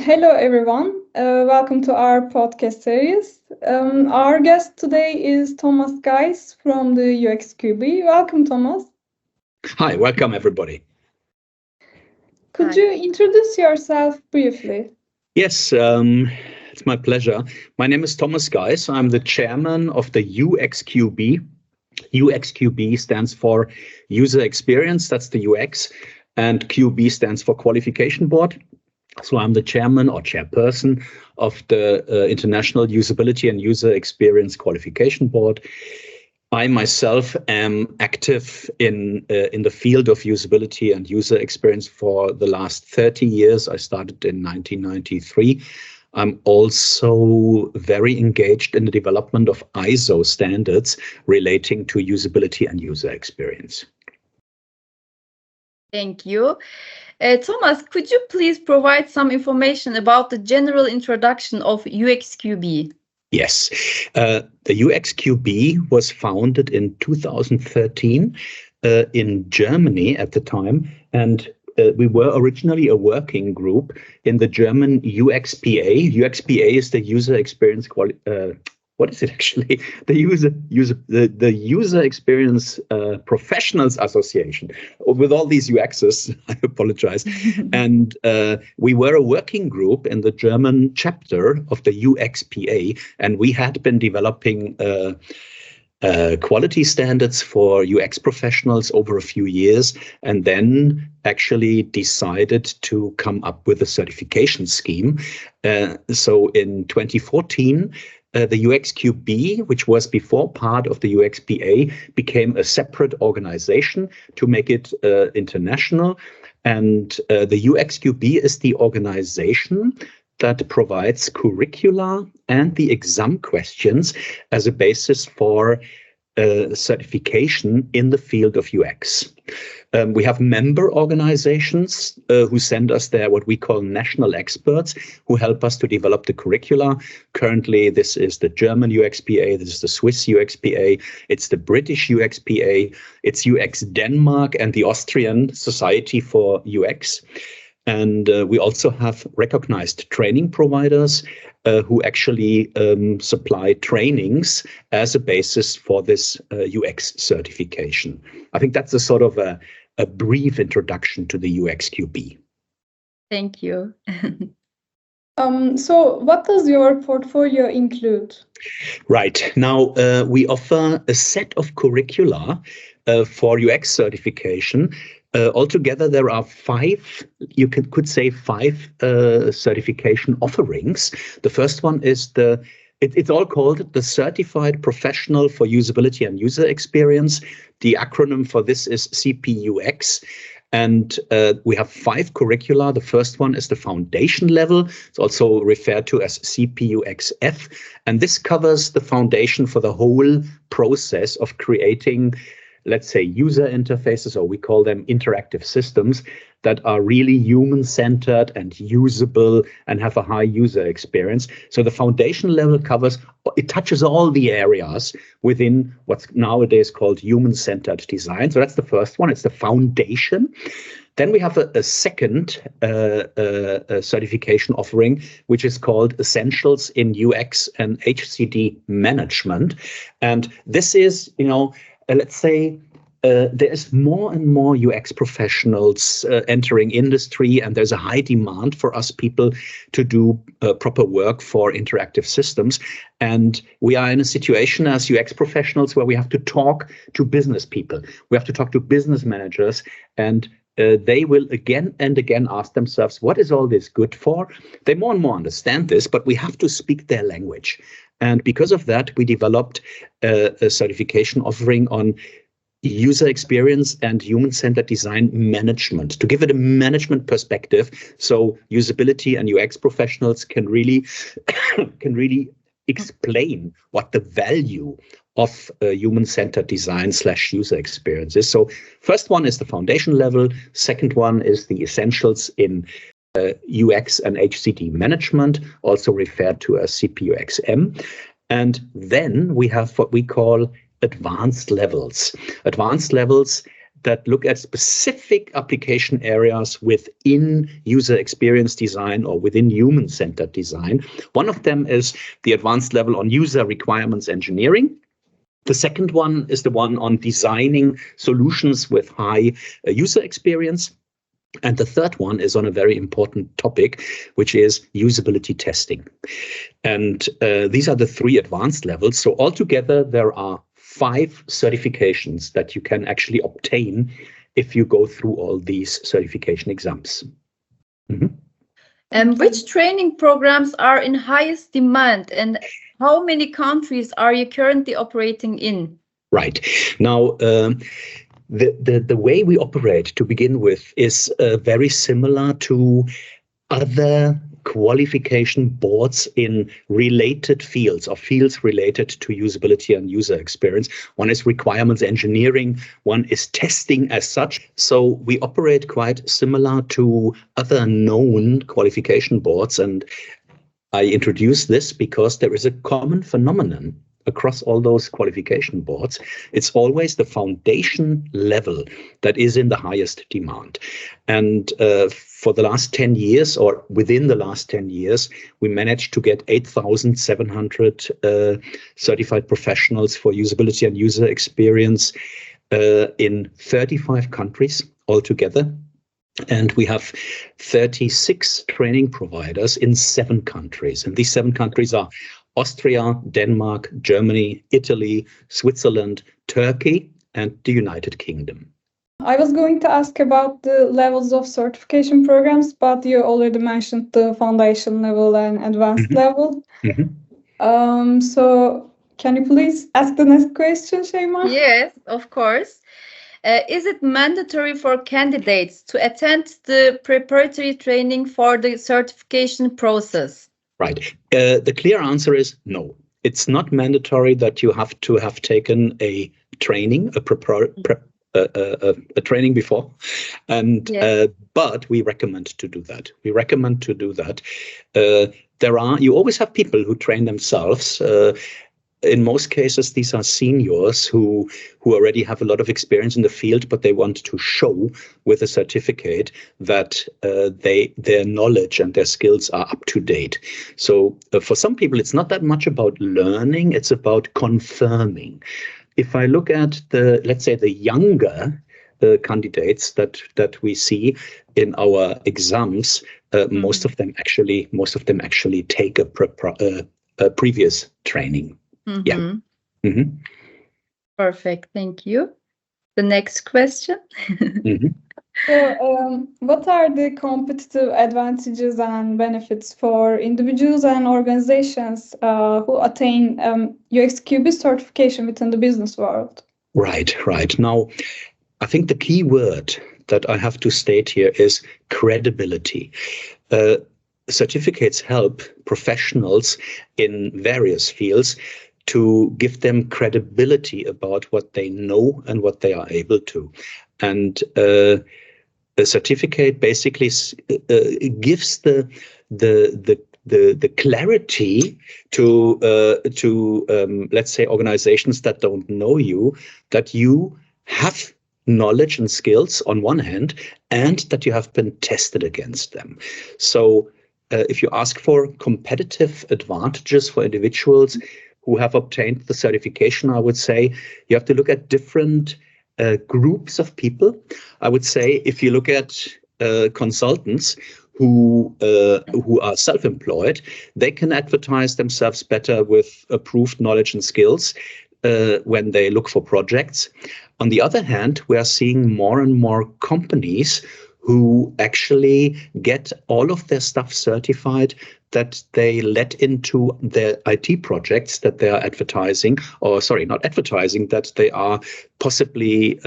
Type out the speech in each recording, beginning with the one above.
Hello, everyone. Welcome to our podcast series. Our guest today is Geis from the UXQB. Welcome, Thomas. Hi, welcome, everybody. Could you introduce yourself briefly? Yes, it's my pleasure. My name is Geis. I'm the chairman of the UXQB. UXQB stands for User Experience, that's the UX, and QB stands for Qualification Board. So I'm the chairman or chairperson of the International Usability and User Experience Qualification Board. I myself am active in the field of usability and user experience for the last 30 years. I started in 1993. I'm also very engaged in the development of ISO standards relating to usability and user experience. Thank you. Thomas, could you please provide some information about the general introduction of UXQB? Yes, the UXQB was founded in 2013 in Germany at the time, and we were originally a working group in the German UXPA. UXPA is the User Experience what is it actually? The User Experience Professionals Association. With all these UXs, I apologize. And we were a working group in the German chapter of the UXPA, and we had been developing quality standards for UX professionals over a few years, and then actually decided to come up with a certification scheme. So in 2014, the UXQB, which was before part of the UXPA, became a separate organization to make it international. And the UXQB is the organization that provides curricula and the exam questions as a basis for certification in the field of UX. We have member organizations who send us their what we call national experts who help us to develop the curricula. Currently, this is the German UXPA, this is the Swiss UXPA, it's the British UXPA, it's UX Denmark and the Austrian Society for UX. And we also have recognized training providers who actually supply trainings as a basis for this UX certification. I think that's a sort of a brief introduction to the UXQB. Thank you. So what does your portfolio include? Right. Now, we offer a set of curricula for UX certification. Altogether, there are five, you could say five certification offerings. The first one is it's all called the Certified Professional for Usability and User Experience. The acronym for this is CPUX. And we have five curricula. The first one is the foundation level. It's also referred to as CPUXF. And this covers the foundation for the whole process of creating, let's say, user interfaces, or we call them interactive systems that are really human-centered and usable and have a high user experience. So the foundation level it touches all the areas within what's nowadays called human-centered design. So that's the first one, it's the foundation. Then we have a second certification offering, which is called Essentials in UX and HCD Management. And this is, let's say, there's more and more UX professionals entering industry, and there's a high demand for us people to do proper work for interactive systems. And we are in a situation as UX professionals where we have to talk to business people. We have to talk to business managers, and they will again and again ask themselves, what is all this good for? They more and more understand this, but we have to speak their language. And because of that, we developed a certification offering on user experience and human-centered design management to give it a management perspective, so usability and UX professionals can really explain what the value of human-centered design / user experience is. So first one is the foundation level, second one is the essentials in UX and HCD management, also referred to as CPUXM. And then we have what we call advanced levels. Advanced levels that look at specific application areas within user experience design or within human-centered design. One of them is the advanced level on user requirements engineering. The second one is the one on designing solutions with high user experience. And the third one is on a very important topic, which is usability testing. And these are the three advanced levels. So altogether, there are 5 certifications that you can actually obtain if you go through all these certification exams. And which training programs are in highest demand, and how many countries are you currently operating in? Right. Now, the way we operate to begin with is very similar to other qualification boards in related fields or fields related to usability and user experience. One is requirements engineering, one is testing as such. So we operate quite similar to other known qualification boards. And I introduce this because there is a common phenomenon across all those qualification boards. It's always the foundation level that is in the highest demand. And for the last 10 years, or within the last 10 years, we managed to get 8,700 certified professionals for usability and user experience in 35 countries altogether. And we have 36 training providers in 7 countries. And these 7 countries are Austria, Denmark, Germany, Italy, Switzerland, Turkey, and the United Kingdom. I was going to ask about the levels of certification programs, but you already mentioned the foundation level and advanced level. So can you please ask the next question, Şeyma? Yes, of course. Is it mandatory for candidates to attend the preparatory training for the certification process? Right. The clear answer is no. It's not mandatory that you have to have taken a training, a training before, and yes. But we recommend to do that. You always have people who train themselves. In most cases, these are seniors who already have a lot of experience in the field, but they want to show with a certificate that their knowledge and their skills are up to date. So for some people, it's not that much about learning, it's about confirming. If I look at let's say the younger candidates that we see in our exams, most of them actually take a previous training. Yeah. Perfect. Thank you. The next question. So, what are the competitive advantages and benefits for individuals and organizations who attain UXQB certification within the business world? Right. Now, I think the key word that I have to state here is credibility. Certificates help professionals in various fields to give them credibility about what they know and what they are able to. And a certificate basically gives the clarity to let's say organizations that don't know you, that you have knowledge and skills on one hand, and that you have been tested against them. So if you ask for competitive advantages for individuals who have obtained the certification, I would say you have to look at different groups of people. I would say if you look at consultants who are self-employed, they can advertise themselves better with approved knowledge and skills when they look for projects. On the other hand, we are seeing more and more companies who actually get all of their stuff certified that they let into their IT projects that they are advertising, or sorry, not advertising, that they are possibly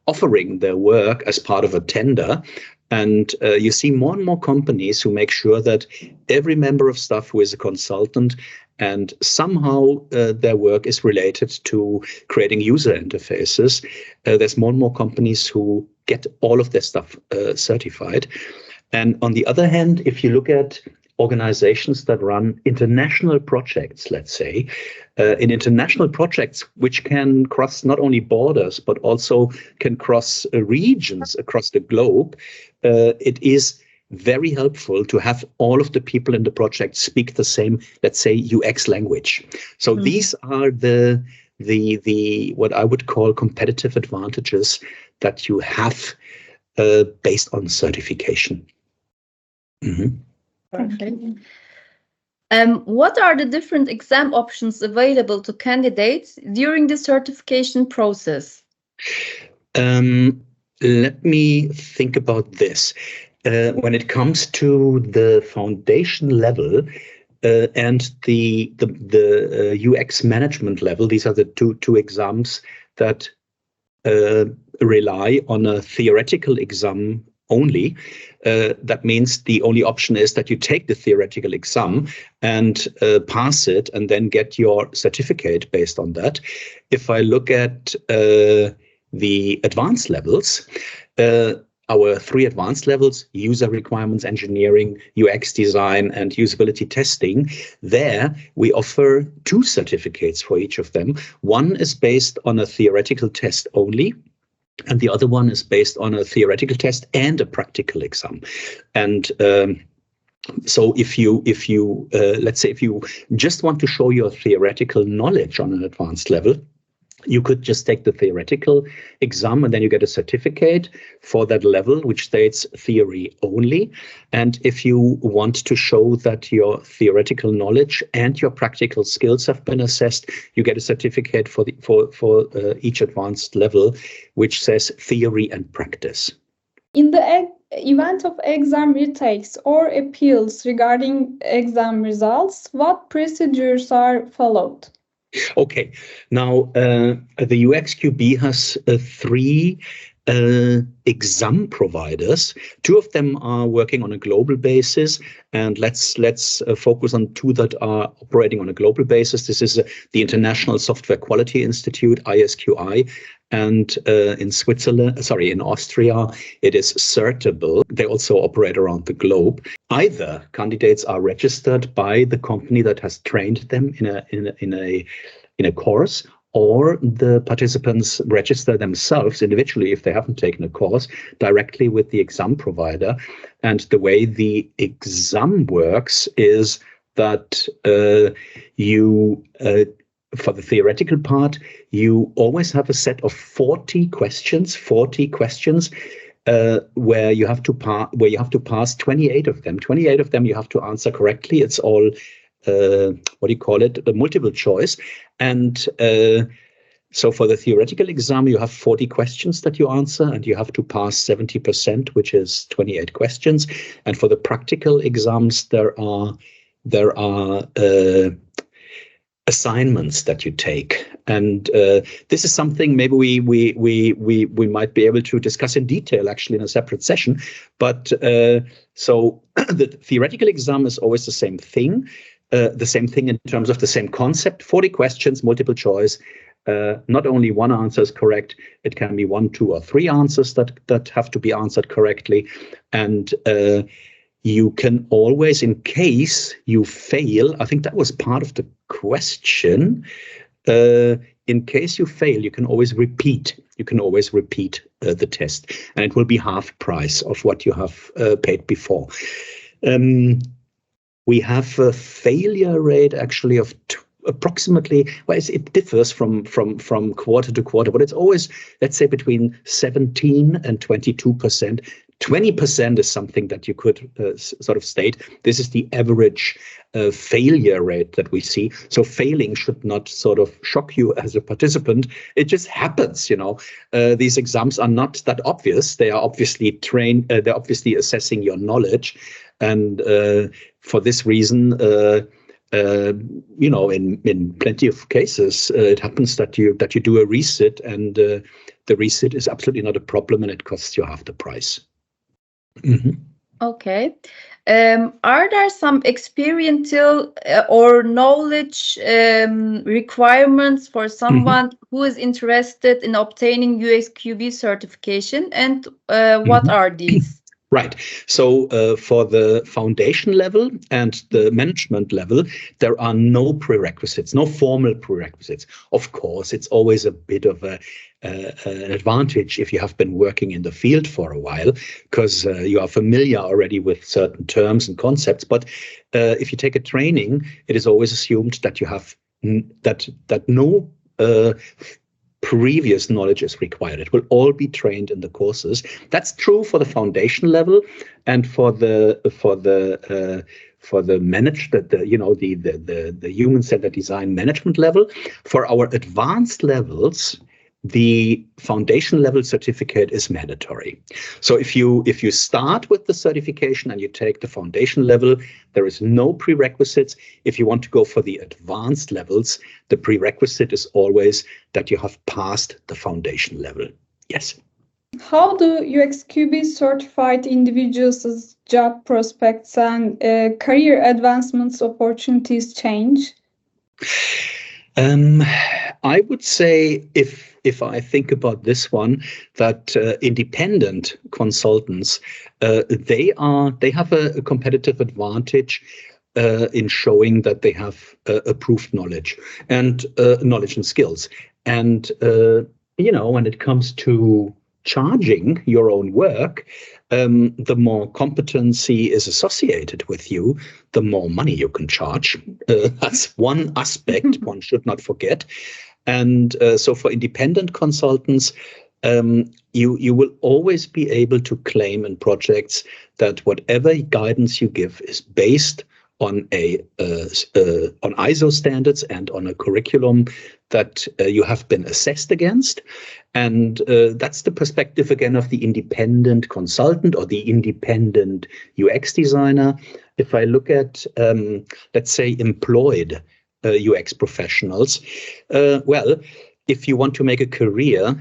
offering their work as part of a tender. And you see more and more companies who make sure that every member of staff who is a consultant and somehow their work is related to creating user interfaces. There's more and more companies who get all of their stuff certified. And on the other hand, if you look at organizations that run international projects, let's say, in international projects which can cross not only borders, but also can cross regions across the globe, it is very helpful to have all of the people in the project speak the same, let's say, UX language. So these are the what I would call competitive advantages that you have based on certification. Perfect. What are the different exam options available to candidates during the certification process? Let me think about this. When it comes to the foundation level and the UX management level, these are the two exams that rely on a theoretical exam only. That means the only option is that you take the theoretical exam and pass it and then get your certificate based on that. If I look at the advanced levels, our 3 advanced levels, user requirements engineering, UX design, and usability testing, there we offer 2 certificates for each of them. One is based on a theoretical test only, and the other one is based on a theoretical test and a practical exam. And so if you let's say if you just want to show your theoretical knowledge on an advanced level, you could just take the theoretical exam and then you get a certificate for that level, which states theory only. And if you want to show that your theoretical knowledge and your practical skills have been assessed, you get a certificate for each advanced level, which says theory and practice. In the event of exam retakes or appeals regarding exam results, what procedures are followed? Okay, now the UXQB has 3 exam providers. 2 of them are working on a global basis, and let's focus on 2 that are operating on a global basis. This is the International Software Quality Institute, ISQI, and in Austria, it is Certable. They also operate around the globe. Either candidates are registered by the company that has trained them in a course, or the participants register themselves individually if they haven't taken a course directly with the exam provider. And the way the exam works is that for the theoretical part, you always have a set of 40 questions, where you have to pass 28 of them. 28 of them you have to answer correctly. It's all a multiple choice. And so for the theoretical exam, you have 40 questions that you answer, and you have to pass 70%, which is 28 questions. And for the practical exams, there are assignments that you take, and this is something maybe we might be able to discuss in detail actually in a separate session. But so the theoretical exam is always the same thing in terms of the same concept: 40 questions, multiple choice. Not only one answer is correct; it can be 1, 2, or 3 answers that have to be answered correctly, and you can always, in case you fail, I think that was part of the question. In case you fail, you can always repeat. The test, and it will be half price of what you have paid before. We have a failure rate actually of approximately, well, it differs from quarter to quarter, but it's always, let's say, between 17 and 22%. 20% is something that you could sort of state. This is the average failure rate that we see. So failing should not sort of shock you as a participant. It just happens, you know. These exams are not that obvious. They are obviously they're obviously assessing your knowledge, and for this reason, you know, in plenty of cases, it happens that you do a resit, and the resit is absolutely not a problem, and it costs you half the price. Mm-hmm. Okay. Are there some experiential or knowledge requirements for someone who is interested in obtaining UXQB certification, and what are these? Right. So for the foundation level and the management level, there are no prerequisites, no formal prerequisites. Of course, it's always a bit of an advantage if you have been working in the field for a while, because you are familiar already with certain terms and concepts. But if you take a training, it is always assumed that you have that no previous knowledge is required. It will all be trained in the courses. That's true for the foundation level, and for the human-centered design management level. For our advanced levels, the foundation level certificate is mandatory. So if you start with the certification and you take the foundation level, there is no prerequisites. If you want to go for the advanced levels, the prerequisite is always that you have passed the foundation level. Yes. How do UXQB certified individuals' job prospects and career advancements opportunities change? I would say, if I think about this one, that independent consultants, they have a competitive advantage in showing that they have approved knowledge and skills. And when it comes to charging your own work, the more competency is associated with you, the more money you can charge. That's one aspect one should not forget. And so for independent consultants, you will always be able to claim in projects that whatever guidance you give is based on on ISO standards and on a curriculum that you have been assessed against. And that's the perspective, again, of the independent consultant or the independent UX designer. If I look at, let's say, employed UX professionals, well, if you want to make a career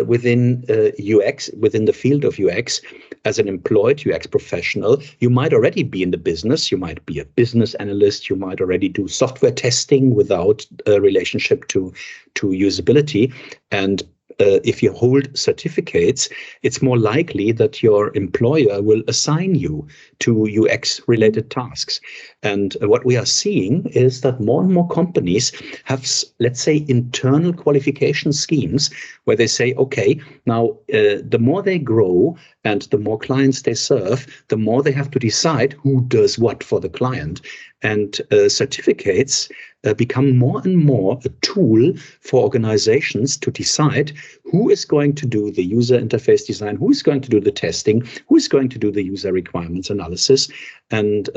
within UX, within the field of UX, as an employed UX professional, you might already be in the business. You might be a business analyst. You might already do software testing without a relationship to usability. And if you hold certificates, it's more likely that your employer will assign you to UX-related tasks. And what we are seeing is that more and more companies have, let's say, internal qualification schemes where they say, okay, now the more they grow and the more clients they serve, the more they have to decide who does what for the client. And certificates become more and more a tool for organizations to decide who is going to do the user interface design, who is going to do the testing, who is going to do the user requirements analysis. And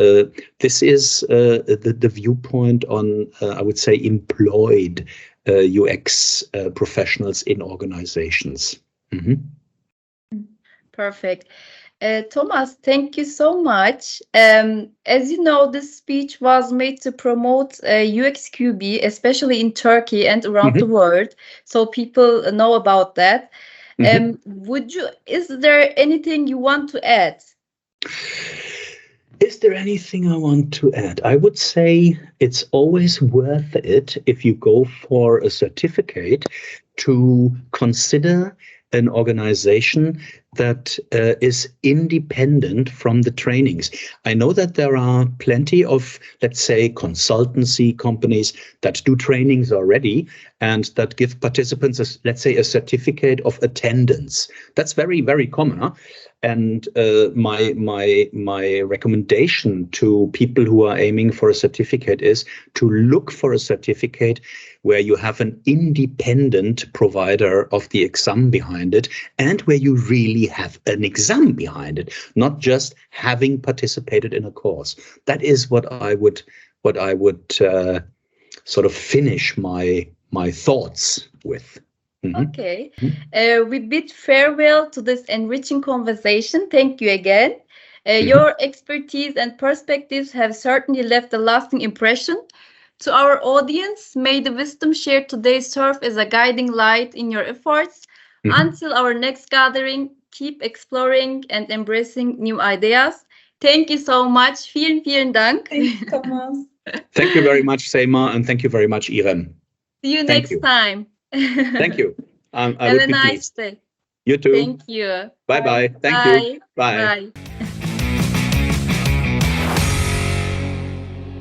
this is the viewpoint on, I would say, employed UX professionals in organizations. Mm-hmm. Perfect. Thomas, thank you so much. As you know, this speech was made to promote UXQB, especially in Turkey and around the world, so people know about that. Is there anything you want to add? Is there anything I want to add? I would say it's always worth it, if you go for a certificate, to consider an organization that is independent from the trainings. I know that there are plenty of, let's say, consultancy companies that do trainings already and that give participants, let's say, a certificate of attendance. That's very, very common. Huh? And my recommendation to people who are aiming for a certificate is to look for a certificate where you have an independent provider of the exam behind it, and where you really have an exam behind it, not just having participated in a course. That is what I would sort of finish my thoughts with. Mm-hmm. Okay, we bid farewell to this enriching conversation. Thank you again. Your expertise and perspectives have certainly left a lasting impression. To our audience, may the wisdom shared today serve as a guiding light in your efforts. Until our next gathering, keep exploring and embracing new ideas. Thank you so much. Vielen, vielen Dank. Thank you, Thomas. Thank you very much, Seima, and thank you very much, Irem. See you next time. Thank you. Have a nice day. You too. Thank you. Bye bye. Thank you. Bye. Bye.